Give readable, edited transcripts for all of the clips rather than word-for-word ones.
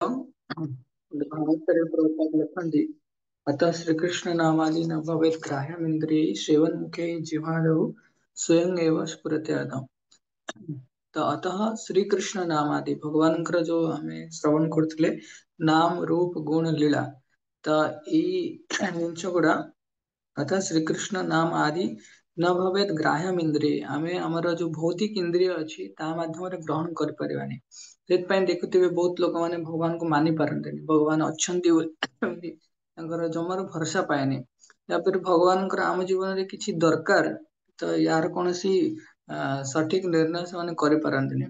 भागवतरे प्रभुपाद लिखन्ति अतः श्रीकृष्ण नामादि न भवेत् ग्राह्यमिन्द्रियै सेवन्मुखे जिह्वादौ स्वयं एव स्फुरति आदौ। तो अतः श्रीकृष्ण नामादि भगवान जो हमें श्रवण करथिले नाम रूप गुण लीला तो ई जिनस गुड़ा अतः श्रीकृष्ण नाम आदि न भवेत् ग्राह्यम इंद्रिय आमे हमर जो भौतिक इंद्रिय अछि ता माध्यम ग्रहण कर परिबानी सेतपै देखुथिबे बहुत लोक माने भगवान को मानि पारंतनि भगवान अछंती बोली तांकर जमार भरोसा पाएनि या फिर भगवान आम जीवन रे किछि दरकार तो यार कोनसी सठिक निर्णय से करि पारंतनि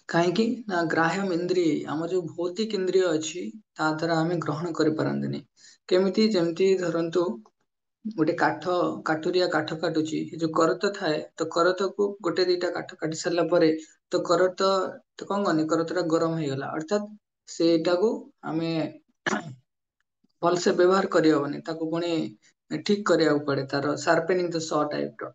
काहेकि ना ग्राह्यम इंद्रिय आम जो भौतिक इंद्रिय अछि ता द्वारा आमे ग्रहण करि पारंतनि केमिति जेमति धरंतु गोटे काठुरिया काठ काटुची जो करत थाए तो करत को गोटे दीटा काठ काटी सारला परे तो करत तो कौन गनी करतटा गरम हो गला अर्थात सेटा को आमे भल से व्यवहार करी हबनी ताको पुणी ठीक करिया पड़े तार शार्पेनिंग द सॉ टाइप रो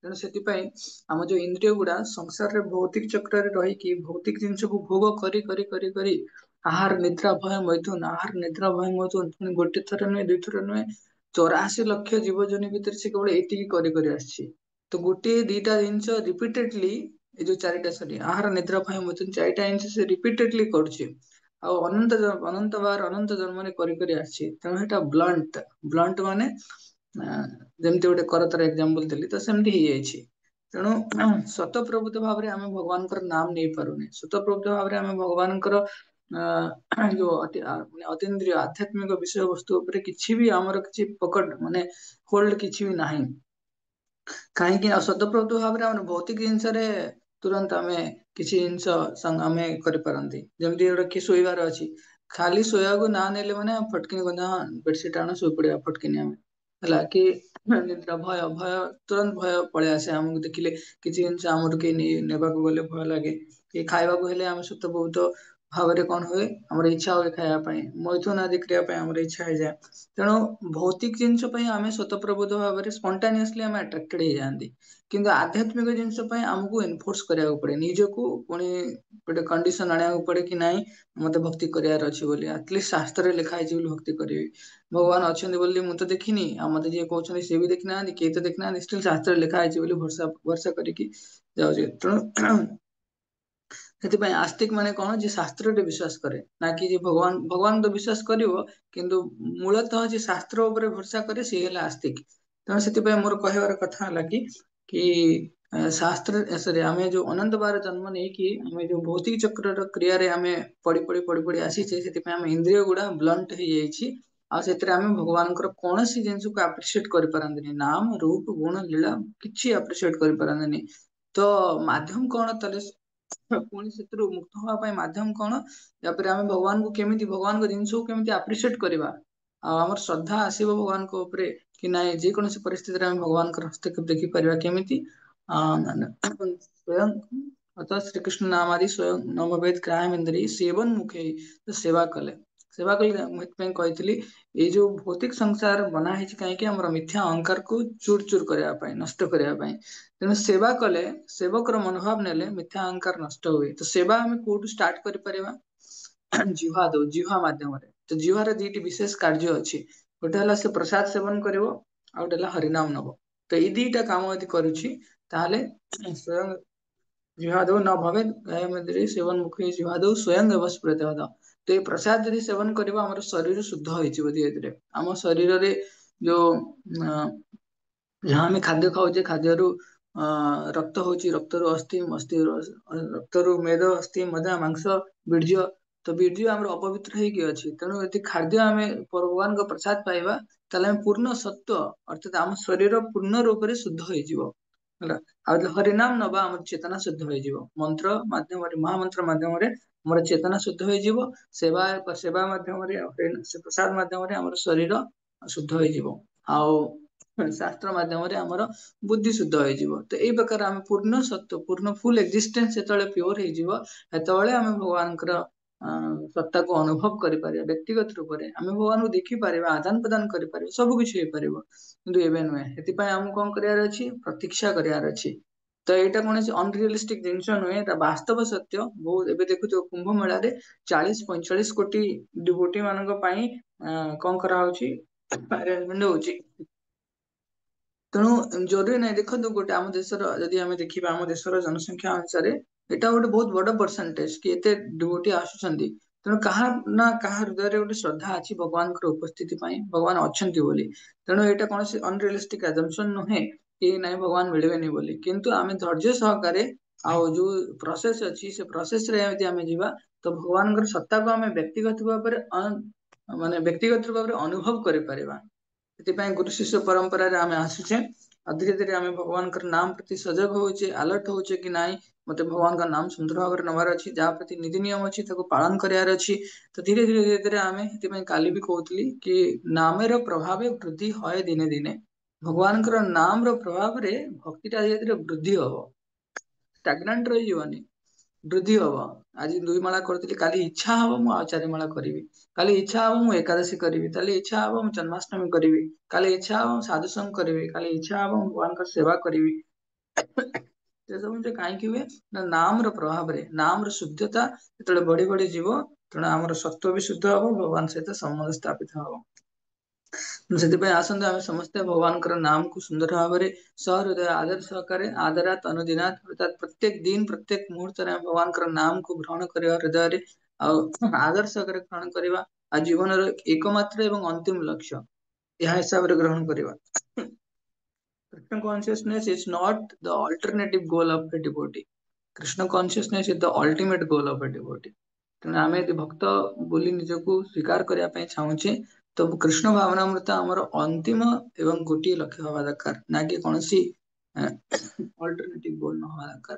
तेणु ସେଥିପାଇଁ ଆମ ଯୋଉ ଇନ୍ଦ୍ରିୟ ଗୁଡା ସଂସାରରେ ଭୌତିକ ଚକ୍ରରେ ରହିକି ଭୌତିକ ଜିନିଷକୁ ଭୋଗ କରି କରି କରି କରି ଆହାର ନିଦ୍ରା ଭୟ ମୈଥୁନ ଆହାର ନିଦ୍ରା ଭୟ ମୈଥୁନ ପୁଣି ଗୋଟେ ଥର ନୁହେଁ ଦୁଇ ଥର ନୁହେଁ 84 ଲକ୍ଷ ଜୀବଜନି ଭିତରେ ସେ କେବଳ ଏତିକି କରି କରି ଆସିଛି ତ ଗୋଟେ ଦିଟା ଜିନିଷ ରିପିଟେଡଲି ଏ ଯୋଉ ଚାରିଟା ସରି ଆହାର ନିଦ୍ରା ଭୟ ମୈଥୁନ ଚାରିଟା ଜିନିଷ ସେ ରିପିଟେଡଲି କରୁଛି ଆଉ ଅନନ୍ତ ବାର ଅନନ୍ତ ଜନ୍ମରେ କରି କରି ଆସିଛି ତେଣୁ ସେଟା ବ୍ଲଣ୍ଟ ମାନେ ଯେମିତି ଗୋଟେ କରତର ଏକ୍ସାମ୍ପଲ ଦେଲି ତ ସେମିତି ହେଇଯାଇଛି ତେଣୁ ସତ ପ୍ରଭୃତ ଭାବରେ ଆମେ ଭଗବାନଙ୍କର ନାମ ନେଇ ପାରୁନେ ସତ ପ୍ରଭୃତ ଭାବରେ ଆମେ ଭଗବାନଙ୍କର ଯୋଉ ଅତୀନ୍ଦ୍ରିୟ ଆଧ୍ୟାତ୍ମିକ ବିଷୟ ବସ୍ତୁ ଉପରେ କିଛି ବି ଆମର କିଛି ପକଡ ମାନେ ହୋଲ୍ଡ କିଛି ବି ନାହିଁ କାହିଁକି ନା ସତ ପ୍ରଭୃତ ଭାବରେ ଆମେ ଭୌତିକ ଜିନିଷରେ ତୁରନ୍ତ ଆମେ କିଛି ଜିନିଷ ଆମେ କରିପାରନ୍ତି ଯେମିତି ଗୋଟେ କି ଶୋଇବାର ଅଛି ଖାଲି ଶୋଇବାକୁ ନା ନେଲେ ମାନେ ଫଟକିନି ବେଡସିଟ୍ ଆଣ ଶୋଇ ପଡିବା ଫଟକିନି ଆମେ ହେଲା କି ନିଦ୍ରା ଭୟ ତୁରନ୍ତ ଭୟ ପଳେଇ ଆସେ ଆମକୁ ଦେଖିଲେ କିଛି ଜିନିଷ ଆମର କେହି ନେବାକୁ ଗଲେ ଭୟ ଲାଗେ କି ଖାଇବାକୁ ହେଲେ ଆମେ ସତ ବହୁତ ଭାବରେ କଣ ହୁଏ ଆମର ଇଚ୍ଛା ହୁଏ ଖାଇବା ପାଇଁ ମୈଥୁନ ଆଦି କରିବା ପାଇଁ ଆମର ଇଚ୍ଛା ହେଇଯାଏ ତେଣୁ ଭୌତିକ ଜିନିଷ ପାଇଁ ଆମେ ସ୍ୱତଃପ୍ରବୃତ୍ତ ଭାବରେ ସ୍ପଣ୍ଟାନିୟସଲି ଆମେ ଆଟ୍ରାକ୍ଟେଡ ହେଇଯାଆନ୍ତି କିନ୍ତୁ ଆଧ୍ୟାତ୍ମିକ ଜିନିଷ ପାଇଁ ଆମକୁ ଏନଫୋର୍ସ କରିବାକୁ ପଡେ ନିଜକୁ ପୁଣି ଗୋଟେ କଣ୍ଡିସନ ଆଣିବାକୁ ପଡେ କି ନାଇଁ ମତେ ଭକ୍ତି କରିବାର ଅଛି ବୋଲି ଆଟଲିଷ୍ଟ ଶାସ୍ତ୍ରରେ ଲେଖା ହେଇଛି ବୋଲି ଭକ୍ତି କରିବି ଭଗବାନ ଅଛନ୍ତି ବୋଲି ମୁଁ ତ ଦେଖିନି ଆଉ ମତେ ଯିଏ କହୁଛନ୍ତି ସିଏ ବି ଦେଖିନାହାନ୍ତି କେହି ତ ଦେଖିନାହାନ୍ତି ଷ୍ଟିଲ୍ ଶାସ୍ତ୍ରରେ ଲେଖା ହେଇଛି ବୋଲି ଭରସା କରିକି ଯାଉଛି ତେଣୁ ସେଥିପାଇଁ ଆସ୍ତିକ ମାନେ କଣ ଯେ ଶାସ୍ତ୍ରରେ ବିଶ୍ୱାସ କରେ ନା କି ଯେ ଭଗବାନ ତ ବିଶ୍ୱାସ କରିବ କିନ୍ତୁ ମୂଳତଃ ଯେ ଶାସ୍ତ୍ର ଉପରେ ଭରସା କରେ ସିଏ ହେଲା ଆସ୍ତିକ ତେଣୁ ସେଥିପାଇଁ ମୋର କହିବାର କଥା ହେଲା କି ଶାସ୍ତ୍ର ସରି ଆମେ ଯୋଉ ଅନନ୍ତ ବାର ଜନ୍ମ ନେଇକି ଆମେ ଯୋଉ ଭୌତିକ ଚକ୍ରର କ୍ରିୟାରେ ଆମେ ପଢି ଆସିଛେ ସେଥିପାଇଁ ଆମ ଇନ୍ଦ୍ରିୟ ଗୁଡା ବ୍ଲଣ୍ଟ ହେଇଯାଇଛି ଆଉ ସେଥିରେ ଆମେ ଭଗବାନଙ୍କର କୌଣସି ଜିନିଷକୁ ଆପ୍ରିସିଏଟ କରିପାରନ୍ତିନି ନାମ ରୂପ ଗୁଣ ଲୀଳା କିଛି ଆପ୍ରିସିଏଟ କରିପାରନ୍ତିନି ତ ମାଧ୍ୟମ କଣ ତାହେଲେ ପୁଣି ସେଥିରୁ ମୁକ୍ତ ହବା ପାଇଁ ମାଧ୍ୟମ କଣ ତାପରେ ଆମେ ଭଗବାନଙ୍କୁ କେମିତି ଭଗବାନଙ୍କ ଜିନିଷକୁ କେମିତି ଆପ୍ରିସିଏଟ କରିବା ଆଉ ଆମର ଶ୍ରଦ୍ଧା ଆସିବ ଭଗବାନଙ୍କ ଉପରେ କି ନାଇଁ ଯେକୌଣସି ପରିସ୍ଥିତିରେ ଆମେ ଭଗବାନଙ୍କର ହସ୍ତକ୍ଷେପ ଦେଖିପାରିବା କେମିତି ସ୍ୱୟଂ ଅତः ଶ୍ରୀକୃଷ୍ଣ ନାମ ଆଦି ସ୍ୱୟଂ ନମ ବେଦ ଗ୍ରାହମ ଇନ୍ଦ୍ରିୟ ସେବନ ମୁଖେ ସେବା କଲେ ମୁଁ ଏଥିପାଇଁ କହିଥିଲି ଏଇ ଯୋଉ ଭୌତିକ ସଂସାର ବନା ହେଇଛି କାହିଁକି ଆମର ମିଥ୍ୟା ଅହଙ୍କାରକୁ ଚୁର ଚୁର କରିବା ପାଇଁ ନଷ୍ଟ କରିବା ପାଇଁ ତେଣୁ ସେବା କଲେ ସେବକର ମନୋଭାବ ନେଲେ ମିଥ୍ୟା ଅହଙ୍କାର ନଷ୍ଟ ହୁଏ ତ ସେବା ଆମେ କୋଉଠୁ ଷ୍ଟାର୍ଟ କରିପାରିବା ଜିହ୍ବା ମାଧ୍ୟମରେ ତ ଜିହ୍ବାର ଦିଟି ବିଶେଷ କାର୍ଯ୍ୟ ଅଛି ଗୋଟେ ହେଲା ସେ ପ୍ରସାଦ ସେବନ କରିବ ଆଉ ଗୋଟେ ହେଲା ହରିନାମ ନବ ତ ଏଇ ଦିଟା କାମ ଯଦି କରୁଛି ତାହେଲେ ସ୍ୱୟଂ ଜିହାଦଉ ନ ଭବେ ସେବନ ମୁଖେ ଜିହାଦଉ ସ୍ୱୟଂ ସ୍ଫୁରତି ତ ଏଇ ପ୍ରସାଦ ଯଦି ସେବନ କରିବ ଆମର ଶରୀର ଶୁଦ୍ଧ ହେଇଯିବ ଧୀରେ ଧୀରେ ଆମ ଶରୀରରେ ଯୋଉ ଯାହା ଆମେ ଖାଦ୍ୟ ଖାଉଛେ ଖାଦ୍ୟରୁ ରକ୍ତ ହଉଛି ରକ୍ତରୁ ଅସ୍ଥି ରକ୍ତରୁ ମେଦ ଅସ୍ଥି ମଜା ମାଂସ ବୀର୍ଯ୍ୟ ତ ବୀର୍ଯ୍ୟ ଆମର ଅପବିତ୍ର ହେଇକି ଅଛି ତେଣୁ ଯଦି ଖାଦ୍ୟ ଆମେ ଭଗବାନଙ୍କ ପ୍ରସାଦ ପାଇବା ତାହେଲେ ଆମେ ପୂର୍ଣ୍ଣ ସତ୍ୱ ଅର୍ଥାତ ଆମ ଶରୀର ପୂର୍ଣ୍ଣ ରୂପରେ ଶୁଦ୍ଧ ହେଇଯିବ ହେଲା ଆଉ ହରିନାମ ନବା ଆମର ଚେତନା ଶୁଦ୍ଧ ହେଇଯିବ ମନ୍ତ୍ର ମାଧ୍ୟମରେ ମହାମନ୍ତ୍ର ମାଧ୍ୟମରେ ଆମର ଚେତନା ଶୁଦ୍ଧ ହେଇଯିବ ସେବା ମାଧ୍ୟମରେ ପ୍ରସାଦ ମାଧ୍ୟମରେ ଆମର ଶରୀର ଶୁଦ୍ଧ ହେଇଯିବ ଆଉ ଶାସ୍ତ୍ର ମାଧ୍ୟମରେ ଆମର ବୁଦ୍ଧି ଶୁଦ୍ଧ ହେଇଯିବ ତ ଏଇ ପ୍ରକାର ଆମେ ପୂର୍ଣ୍ଣ ସତ୍ୟ ପୂର୍ଣ୍ଣ ଫୁଲ ଏକ୍ଜିଷ୍ଟେନ୍ସ ଯେତେବେଳେ ପିଓର ହେଇଯିବ ସେତେବେଳେ ଆମେ ଭଗବାନଙ୍କର ସତ୍ତାକୁ ଅନୁଭବ କରିପାରିବା ବ୍ୟକ୍ତିଗତ ରୂପରେ ଆମେ ଭଗବାନଙ୍କୁ ଦେଖିପାରିବା ଆଦାନ ପ୍ରଦାନ କରିପାରିବା ସବୁ କିଛି ହେଇପାରିବ କିନ୍ତୁ ଏବେ ନୁହେଁ ସେଥିପାଇଁ ଆମକୁ କଣ କରିବାର ଅଛି ପ୍ରତୀକ୍ଷା କରିବାର ଅଛି तो ଏଇଟା କୌଣସି ଅନରିୟଲିଷ୍ଟିକ ଜିନିଷ ନୁହେଁ, ଏଟା ବାସ୍ତବ ସତ୍ୟ। ବହୁତ ଏବେ ଦେଖୁଥିବ କୁମ୍ଭ ମେଳାରେ 40-45 କୋଟି ଡିଭୋଟି ମାନଙ୍କ ପାଇଁ କଣ କରାହଉଛି, ଆରେଞ୍ଜମେଣ୍ଟ ହଉଛି। ତେଣୁ ଜରୁରୀ ନାହିଁ, ଦେଖନ୍ତୁ ଗୋଟେ ଆମ ଦେଶର ଯଦି ଆମେ ଦେଖିବା ଆମ ଦେଶର ଜନସଂଖ୍ୟା ଅନୁସାରେ ଏଟା ଗୋଟେ ବହୁତ ବଡ ପରସେଣ୍ଟେଜ କି ଏତେ ଡିଭୋଟି ଆସୁଛନ୍ତି। ତେଣୁ କାହା ନା କାହା ହୃଦୟରେ ଗୋଟେ ଶ୍ରଦ୍ଧା ଅଛି ଭଗବାନଙ୍କର ଉପସ୍ଥିତି ପାଇଁ, ଭଗବାନ ଅଛନ୍ତି ବୋଲି। ତେଣୁ ଏଇଟା କୌଣସି ଅନରିୟଲିଷ୍ଟିକ ଆଜମ୍ପସନ ନୁହେଁ କି ନାଇଁ ଭଗବାନ ମିଳିବେନି ବୋଲି। କିନ୍ତୁ ଆମେ ଧୈର୍ଯ୍ୟ ସହକାରେ ଆଉ ଯୋଉ ପ୍ରୋସେସ ଅଛି ସେ ପ୍ରୋସେସ ରେ ଯଦି ଆମେ ଯିବା ତ ଭଗବାନଙ୍କର ସତ୍ତାକୁ ଆମେ ବ୍ୟକ୍ତିଗତ ଭାବରେ ମାନେ ବ୍ୟକ୍ତିଗତ ଭାବରେ ଅନୁଭବ କରିପାରିବା। ସେଥିପାଇଁ ଗୁରୁ ଶିଷ୍ୟ ପରମ୍ପରାରେ ଆମେ ଆସୁଛେ ଆଉ ଧୀରେ ଧୀରେ ଆମେ ଭଗବାନଙ୍କର ନାମ ପ୍ରତି ସଜାଗ ହଉଛେ, ଆଲର୍ଟ ହଉଛେ କି ନାଇଁ ମତେ ଭଗବାନଙ୍କ ନାମ ସୁନ୍ଦର ଭାବରେ ନବାର ଅଛି, ଯାହା ପ୍ରତି ନୀତି ନିୟମ ଅଛି ତାକୁ ପାଳନ କରିବାର ଅଛି। ତ ଧୀରେ ଧୀରେ ଧୀରେ ଧୀରେ ଆମେ, ସେଥିପାଇଁ କାଲି ବି କହୁଥିଲି କି ନାମର ପ୍ରଭାବ ବୃଦ୍ଧି ହଏ ଦିନେ ଦିନେ। ଭଗବାନଙ୍କର ନାମର ପ୍ରଭାବରେ ଭକ୍ତିଟା ଧୀରେ ଧୀରେ ବୃଦ୍ଧି ହବ, ଷ୍ଟାଗ୍ନାଣ୍ଟ ରହିଯିବନି, ବୃଦ୍ଧି ହବ। ଆଜି 2 ମାଳା କରିଥିଲି, କାଲି ଇଚ୍ଛା ହବ ମୁଁ ଆଉ 4 ମାଳା କରିବି, କାଲି ଇଚ୍ଛା ହବ ମୁଁ ଏକାଦଶୀ କରିବି, କାଲି ଇଚ୍ଛା ହବ ମୁଁ ଜନ୍ମାଷ୍ଟମୀ କରିବି, କାଲି ଇଚ୍ଛା ହବ ମୁଁ ସାଧୁସଙ୍ଗ କରିବି, କାଲି ଇଚ୍ଛା ହବ ମୁଁ ଭଗବାନଙ୍କ ସେବା କରିବି। ସେ ସବୁ ଜିନିଷ କାହିଁକି ହୁଏ ନା ନାମର ପ୍ରଭାବରେ, ନାମର ଶୁଦ୍ଧତା ଯେତେବେଳେ ବଢି ବଢି ଯିବ ତେଣୁ ଆମର ସତ୍ୱ ବି ଶୁଦ୍ଧ ହବ, ଭଗବାନ ସହିତ ସମ୍ବନ୍ଧ ସ୍ଥାପିତ ହବ। ସେଥିପାଇଁ ଆସନ୍ତୁ ଆମେ ସମସ୍ତେ ଭଗବାନଙ୍କର ନାମକୁ ସୁନ୍ଦର ଭାବରେ ସହୃଦୟ ଆଦର ସହକାରେ ଆଦରାତ ଅନୁଦିନାତ ଅର୍ଥାତ ପ୍ରତ୍ୟେକ ଦିନ ପ୍ରତ୍ୟେକ ମୁହୂର୍ତ୍ତରେ ଆମେ ଭଗବାନଙ୍କର ନାମକୁ ଗ୍ରହଣ କରିବା ହୃଦୟରେ, ଆଉ ଆଦର ସହକାରେ ଗ୍ରହଣ କରିବା, ଆଉ ଜୀବନର ଏକମାତ୍ର ଏବଂ ଅନ୍ତିମ ଲକ୍ଷ୍ୟ ଏହା ହିସାବରେ ଗ୍ରହଣ କରିବା। Krishna consciousness is not the alternative goal of a devotee. Krishna consciousness is the ultimate goal of a devotee. ତେଣୁ ଆମେ ଯଦି ଭକ୍ତ ବୋଲି ନିଜକୁ ସ୍ୱୀକାର କରିବା ପାଇଁ ଚାହୁଁଛେ ତ କୃଷ୍ଣ ଭାବନାମୃତ ଆମର ଅନ୍ତିମ ଏବଂ ଗୋଟିଏ ଲକ୍ଷ୍ୟ ହବା ଦରକାର, ନା କି କୌଣସି ଅଲ୍ଟରନେଟିଭ ଗୋଲ ନ ହବା ଦରକାର।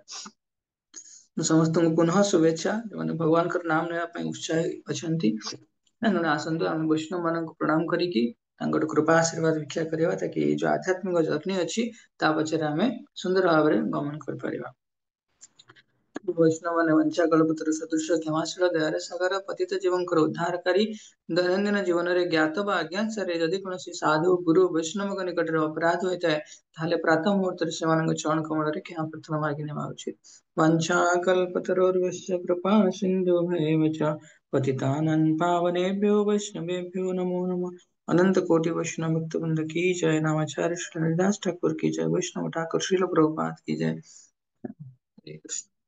ସମସ୍ତଙ୍କୁ ପୁନଃ ଶୁଭେଚ୍ଛା ଯୋଉମାନେ ଭଗବାନଙ୍କର ନାମ ନେବା ପାଇଁ ଉତ୍ସାହୀ ଅଛନ୍ତି। ତେଣୁ ଆସନ୍ତୁ ଆମେ ବୈଷ୍ଣବ ମାନଙ୍କୁ ପ୍ରଣାମ କରିକି ତାଙ୍କର କୃପା ଆଶୀର୍ବାଦ ଭିକ୍ଷା କରିବା, ତାକି ଏଇ ଯୋଉ ଆଧ୍ୟାତ୍ମିକ ଜର୍ଣ୍ଣି ଅଛି ତା ପଛରେ ଆମେ ସୁନ୍ଦର ଭାବରେ ଗମନ କରିପାରିବା। ବୈଷ୍ଣବ ମାନେ ବଞ୍ଚା କଳପତ୍ର ସଦୃଶ କ୍ଷମାଶୀଳ ଦୟାର ସାଗର ପତିତ ଜୀବଙ୍କର ଉଦ୍ଧାରକାରୀ, ଦୈନନ୍ଦିନ ଜୀବନରେ ଜ୍ଞାତ ବା ଅଜ୍ଞାତରେ ଯଦି କୌଣସି ସାଧୁ ଗୁରୁ ବୈଷ୍ଣବଙ୍କ ନିକଟରେ ଅପରାଧ ହୋଇଥାଏ ତାହେଲେ ପ୍ରାତଃ ମୁହୂର୍ତ୍ତରେ ସେମାନଙ୍କ ଚରଣ କମଳରେ କ୍ଷମା ପ୍ରାର୍ଥନା ମାଗି ନେବା ଉଚିତ। वंशाकल्पतरोर्वश्य कृपा सिन्धुभैव च पतितानां पावनेभ्यो वैष्णवेभ्यो नमो नमः। अनंत कोटि वैष्णव भक्त वृंद की जय। नामाचार्य श्री हरिदास ठाकुर की जय। वैष्णव ठाकुर श्रील प्रभुपाद की जय। हरे कृष्ण।